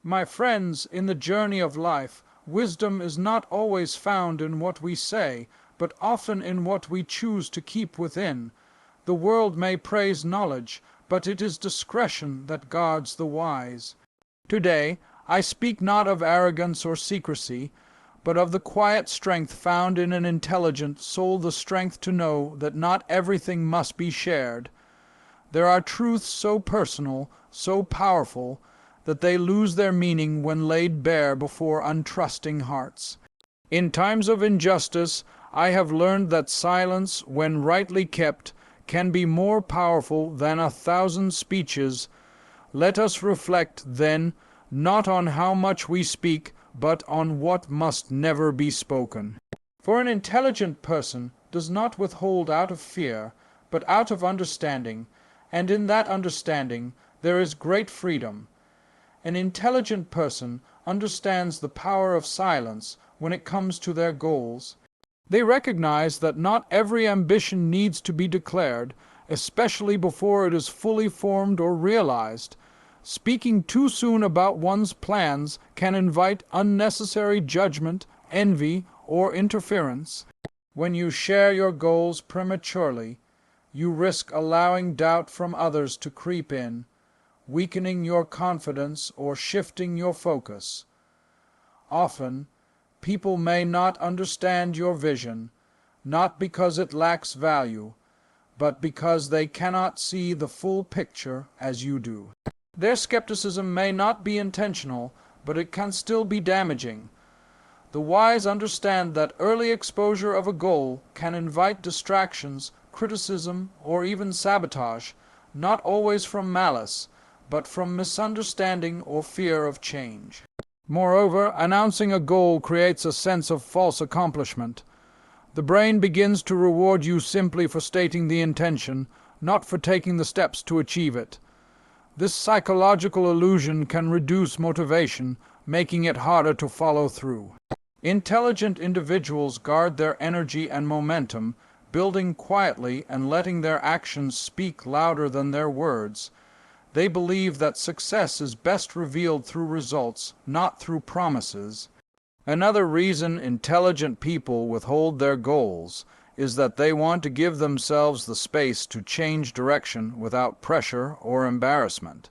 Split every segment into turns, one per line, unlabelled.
My friends, in the journey of life, wisdom is not always found in what we say, but often in what we choose to keep within. The world may praise knowledge, but it is discretion that guards the wise. Today, I speak not of arrogance or secrecy, but of the quiet strength found in an intelligent soul, the strength to know that not everything must be shared. There are truths so personal, so powerful, that they lose their meaning when laid bare before untrusting hearts. In times of injustice, I have learned that silence, when rightly kept, can be more powerful than 1,000 speeches. Let us reflect, then, not on how much we speak, but on what must never be spoken. For an intelligent person does not withhold out of fear, but out of understanding, and in that understanding there is great freedom. An intelligent person understands the power of silence when it comes to their goals. They recognize that not every ambition needs to be declared, especially before it is fully formed or realized. Speaking too soon about one's plans can invite unnecessary judgment, envy, or interference. When you share your goals prematurely, you risk allowing doubt from others to creep in, weakening your confidence or shifting your focus. Often, people may not understand your vision, not because it lacks value, but because they cannot see the full picture as you do. Their skepticism may not be intentional, but it can still be damaging. The wise understand that early exposure of a goal can invite distractions, criticism, or even sabotage, not always from malice, but from misunderstanding or fear of change. Moreover, announcing a goal creates a sense of false accomplishment. The brain begins to reward you simply for stating the intention, not for taking the steps to achieve it. This psychological illusion can reduce motivation, making it harder to follow through. Intelligent individuals guard their energy and momentum, building quietly and letting their actions speak louder than their words. They believe that success is best revealed through results, not through promises. Another reason intelligent people withhold their goals is that they want to give themselves the space to change direction without pressure or embarrassment.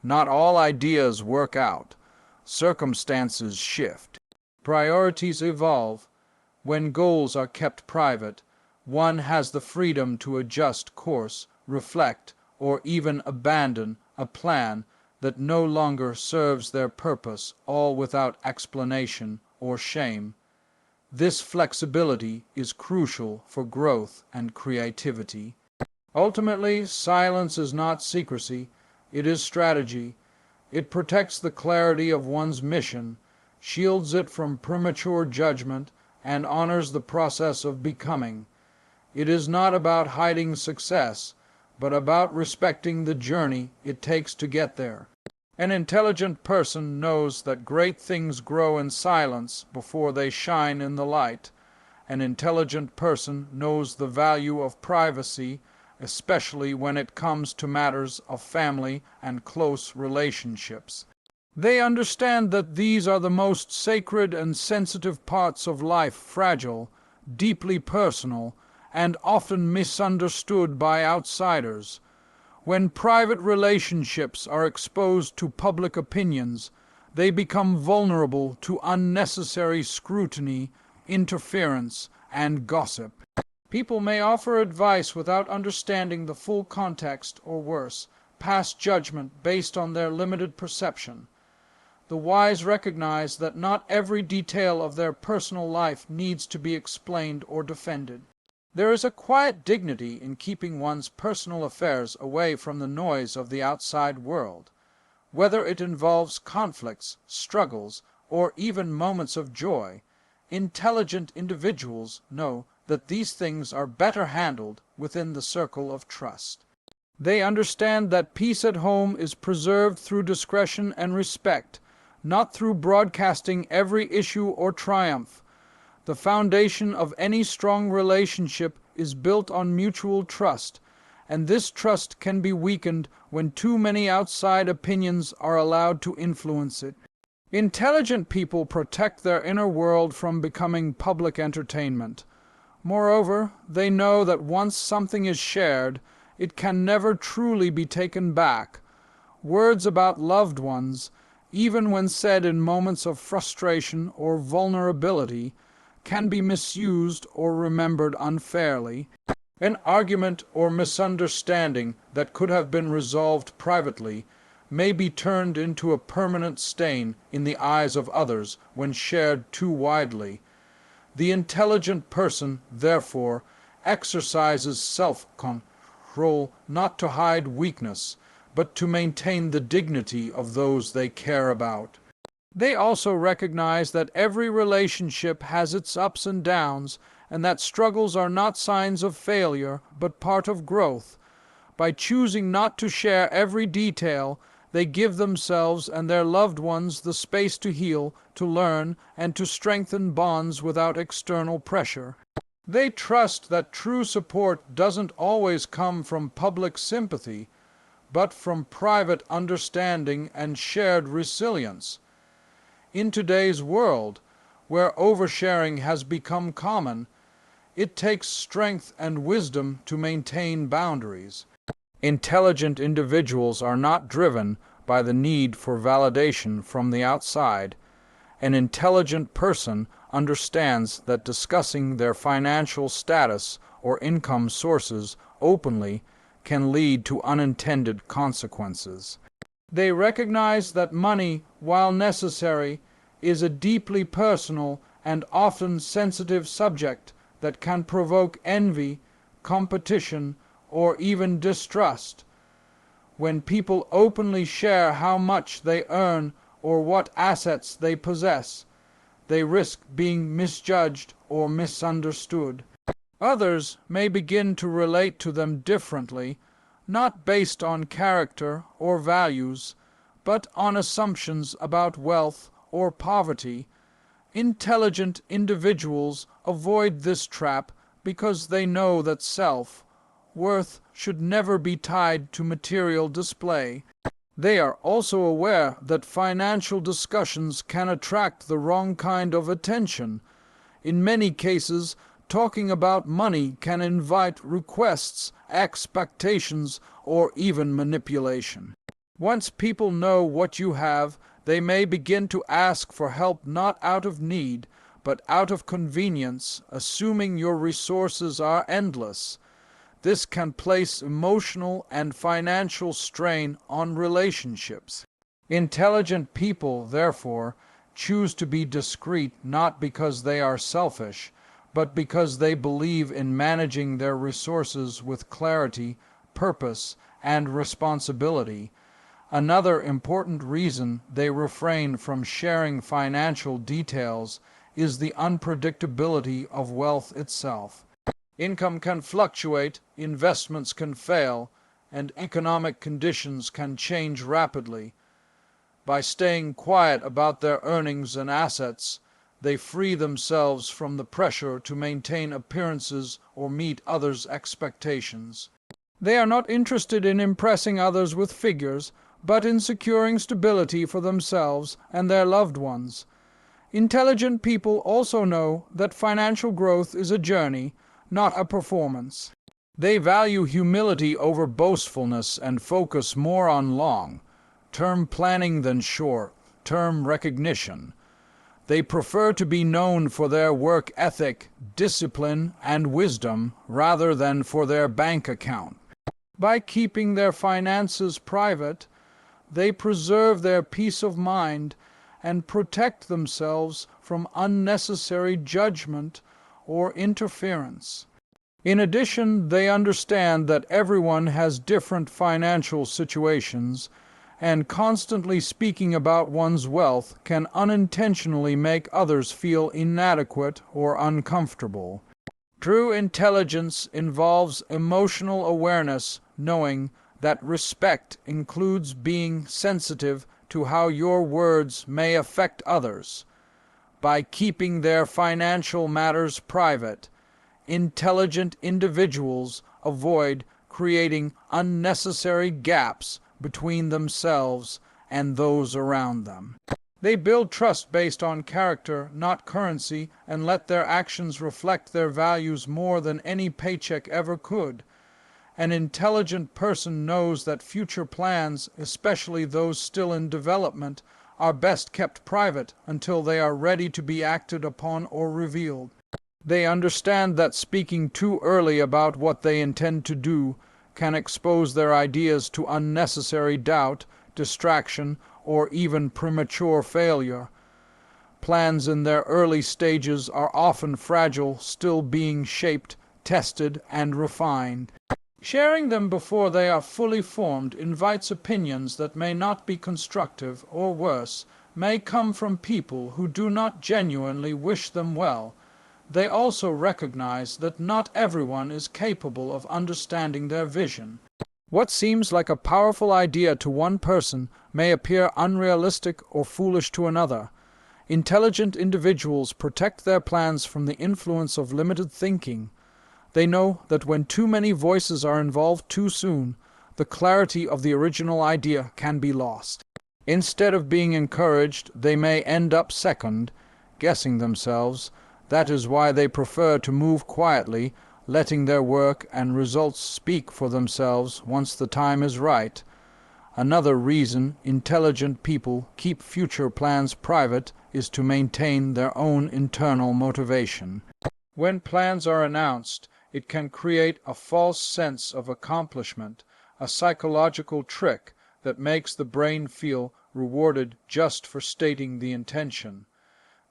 Not all ideas work out. Circumstances shift. Priorities evolve. When goals are kept private, one has the freedom to adjust course, reflect, or even abandon a plan that no longer serves their purpose, all without explanation or shame. This flexibility is crucial for growth and creativity. Ultimately, silence is not secrecy, it is strategy. It protects the clarity of one's mission, shields it from premature judgment, and honors the process of becoming. It is not about hiding success, but about respecting the journey it takes to get there. An intelligent person knows that great things grow in silence before they shine in the light. An intelligent person knows the value of privacy, especially when it comes to matters of family and close relationships. They understand that these are the most sacred and sensitive parts of life, fragile, deeply personal, and often misunderstood by outsiders. When private relationships are exposed to public opinions, they become vulnerable to unnecessary scrutiny, interference, and gossip. People may offer advice without understanding the full context, or worse, pass judgment based on their limited perception. The wise recognize that not every detail of their personal life needs to be explained or defended. There is a quiet dignity in keeping one's personal affairs away from the noise of the outside world. Whether it involves conflicts, struggles, or even moments of joy, intelligent individuals know that these things are better handled within the circle of trust. They understand that peace at home is preserved through discretion and respect, not through broadcasting every issue or triumph. The foundation of any strong relationship is built on mutual trust, and this trust can be weakened when too many outside opinions are allowed to influence it. Intelligent people protect their inner world from becoming public entertainment. Moreover, they know that once something is shared, it can never truly be taken back. Words about loved ones, even when said in moments of frustration or vulnerability, can be misused or remembered unfairly. An argument or misunderstanding that could have been resolved privately may be turned into a permanent stain in the eyes of others when shared too widely. The intelligent person, therefore, exercises self-control not to hide weakness, but to maintain the dignity of those they care about. They also recognize that every relationship has its ups and downs, and that struggles are not signs of failure, but part of growth. By choosing not to share every detail, they give themselves and their loved ones the space to heal, to learn, and to strengthen bonds without external pressure. They trust that true support doesn't always come from public sympathy, but from private understanding and shared resilience. In today's world, where oversharing has become common, it takes strength and wisdom to maintain boundaries. Intelligent individuals are not driven by the need for validation from the outside. An intelligent person understands that discussing their financial status or income sources openly can lead to unintended consequences. They recognize that money, while necessary, is a deeply personal and often sensitive subject that can provoke envy, competition, or even distrust. When people openly share how much they earn or what assets they possess, they risk being misjudged or misunderstood. Others may begin to relate to them differently, not based on character or values, but on assumptions about wealth or poverty. Intelligent individuals avoid this trap because they know that self-worth should never be tied to material display. They are also aware that financial discussions can attract the wrong kind of attention. In many cases, talking about money can invite requests, expectations, or even manipulation. Once people know what you have, they may begin to ask for help not out of need, but out of convenience, assuming your resources are endless. This can place emotional and financial strain on relationships. Intelligent people, therefore, choose to be discreet not because they are selfish, but because they believe in managing their resources with clarity, purpose, and responsibility. Another important reason they refrain from sharing financial details is the unpredictability of wealth itself. Income can fluctuate, investments can fail, and economic conditions can change rapidly. By staying quiet about their earnings and assets, they free themselves from the pressure to maintain appearances or meet others' expectations. They are not interested in impressing others with figures, but in securing stability for themselves and their loved ones. Intelligent people also know that financial growth is a journey, not a performance. They value humility over boastfulness and focus more on long-term planning than short-term recognition. They prefer to be known for their work ethic, discipline, and wisdom rather than for their bank account. By keeping their finances private, they preserve their peace of mind and protect themselves from unnecessary judgment or interference. In addition, they understand that everyone has different financial situations, and constantly speaking about one's wealth can unintentionally make others feel inadequate or uncomfortable. True intelligence involves emotional awareness, knowing that respect includes being sensitive to how your words may affect others. By keeping their financial matters private, intelligent individuals avoid creating unnecessary gaps between themselves and those around them. They build trust based on character, not currency, and let their actions reflect their values more than any paycheck ever could. An intelligent person knows that future plans, especially those still in development, are best kept private until they are ready to be acted upon or revealed. They understand that speaking too early about what they intend to do can expose their ideas to unnecessary doubt, distraction, or even premature failure. Plans in their early stages are often fragile, still being shaped, tested, and refined. Sharing them before they are fully formed invites opinions that may not be constructive, or worse, may come from people who do not genuinely wish them well. They also recognize that not everyone is capable of understanding their vision. What seems like a powerful idea to one person may appear unrealistic or foolish to another. Intelligent individuals protect their plans from the influence of limited thinking. They know that when too many voices are involved too soon, the clarity of the original idea can be lost. Instead of being encouraged, they may end up second, guessing themselves. That is why they prefer to move quietly, letting their work and results speak for themselves once the time is right. Another reason intelligent people keep future plans private is to maintain their own internal motivation. When plans are announced, it can create a false sense of accomplishment, a psychological trick that makes the brain feel rewarded just for stating the intention.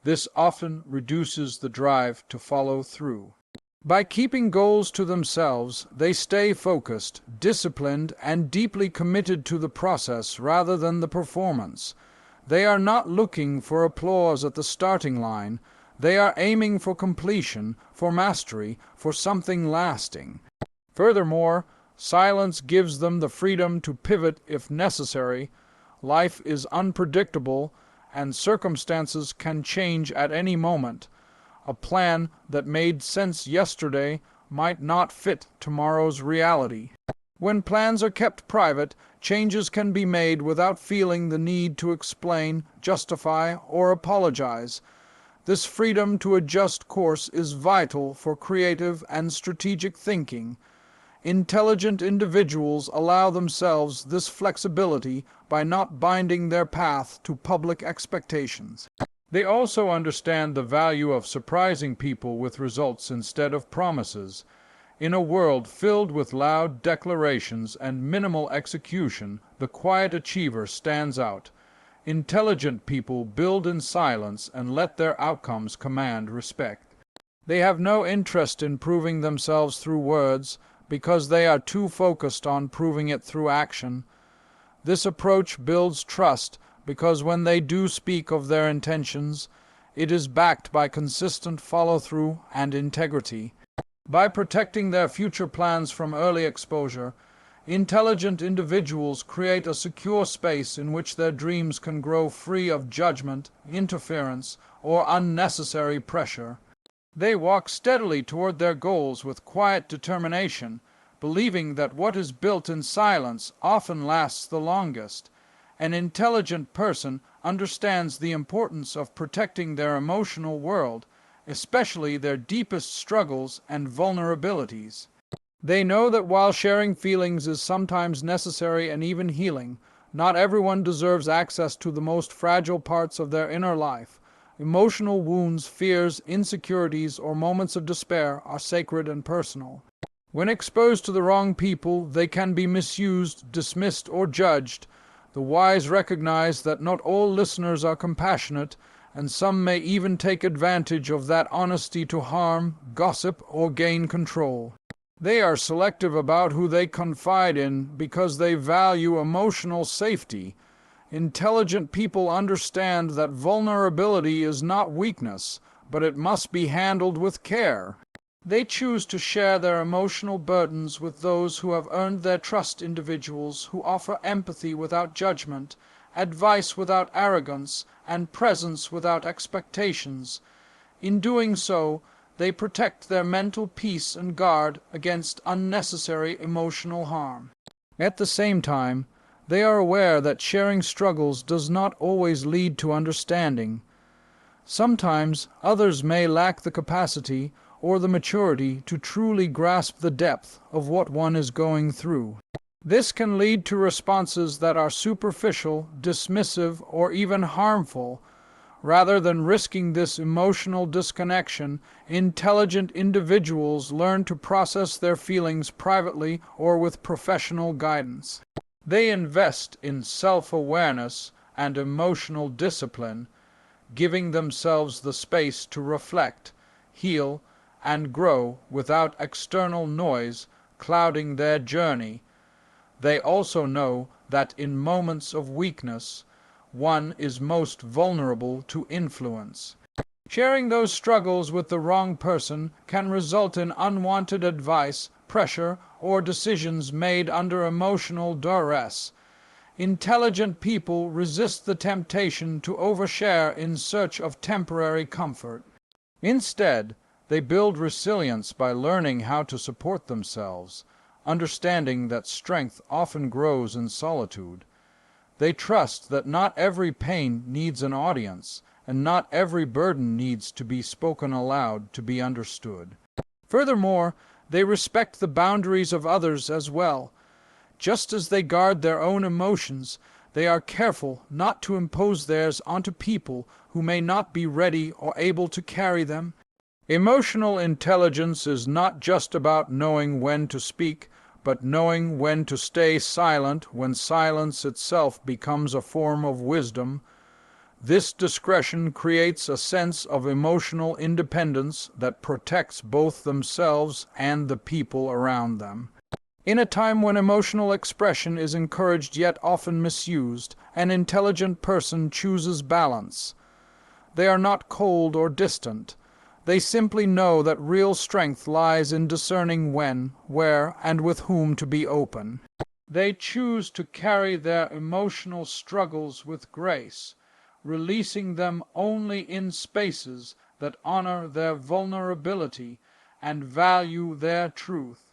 This often reduces the drive to follow through. By keeping goals to themselves, they stay focused, disciplined, and deeply committed to the process rather than the performance. They are not looking for applause at the starting line. They are aiming for completion, for mastery, for something lasting. Furthermore, silence gives them the freedom to pivot if necessary. Life is unpredictable, and circumstances can change at any moment. A plan that made sense yesterday might not fit tomorrow's reality. When plans are kept private, changes can be made without feeling the need to explain, justify, or apologize. This freedom to adjust course is vital for creative and strategic thinking. Intelligent individuals allow themselves this flexibility by not binding their path to public expectations. They also understand the value of surprising people with results instead of promises. In a world filled with loud declarations and minimal execution, the quiet achiever stands out. Intelligent people build in silence and let their outcomes command respect. They have no interest in proving themselves through words, because they are too focused on proving it through action. This approach builds trust because when they do speak of their intentions, it is backed by consistent follow-through and integrity. By protecting their future plans from early exposure, intelligent individuals create a secure space in which their dreams can grow free of judgment, interference, or unnecessary pressure. They walk steadily toward their goals with quiet determination, believing that what is built in silence often lasts the longest. An intelligent person understands the importance of protecting their emotional world, especially their deepest struggles and vulnerabilities. They know that while sharing feelings is sometimes necessary and even healing, not everyone deserves access to the most fragile parts of their inner life. Emotional wounds, fears, insecurities, or moments of despair are sacred and personal. When exposed to the wrong people, they can be misused, dismissed, or judged. The wise recognize that not all listeners are compassionate, and some may even take advantage of that honesty to harm, gossip, or gain control. They are selective about who they confide in because they value emotional safety. Intelligent people understand that vulnerability is not weakness, but it must be handled with care. They choose to share their emotional burdens with those who have earned their trust, individuals who offer empathy without judgment, advice without arrogance, and presence without expectations. In doing so, they protect their mental peace and guard against unnecessary emotional harm. At the same time, They are aware that sharing struggles does not always lead to understanding. Sometimes others may lack the capacity or the maturity to truly grasp the depth of what one is going through. This can lead to responses that are superficial, dismissive, or even harmful. Rather than risking this emotional disconnection, intelligent individuals learn to process their feelings privately or with professional guidance. They invest in self-awareness and emotional discipline, giving themselves the space to reflect, heal, and grow without external noise clouding their journey. They also know that in moments of weakness, one is most vulnerable to influence. Sharing those struggles with the wrong person can result in unwanted advice, pressure, or decisions made under emotional duress. Intelligent people resist the temptation to overshare in search of temporary comfort. Instead, they build resilience by learning how to support themselves, understanding that strength often grows in solitude. They trust that not every pain needs an audience, and not every burden needs to be spoken aloud to be understood. Furthermore, they respect the boundaries of others as well. Just as they guard their own emotions, they are careful not to impose theirs onto people who may not be ready or able to carry them. Emotional intelligence is not just about knowing when to speak, but knowing when to stay silent when silence itself becomes a form of wisdom. This discretion creates a sense of emotional independence that protects both themselves and the people around them. In a time when emotional expression is encouraged yet often misused, an intelligent person chooses balance. They are not cold or distant. They simply know that real strength lies in discerning when, where, and with whom to be open. They choose to carry their emotional struggles with grace, releasing them only in spaces that honor their vulnerability and value their truth.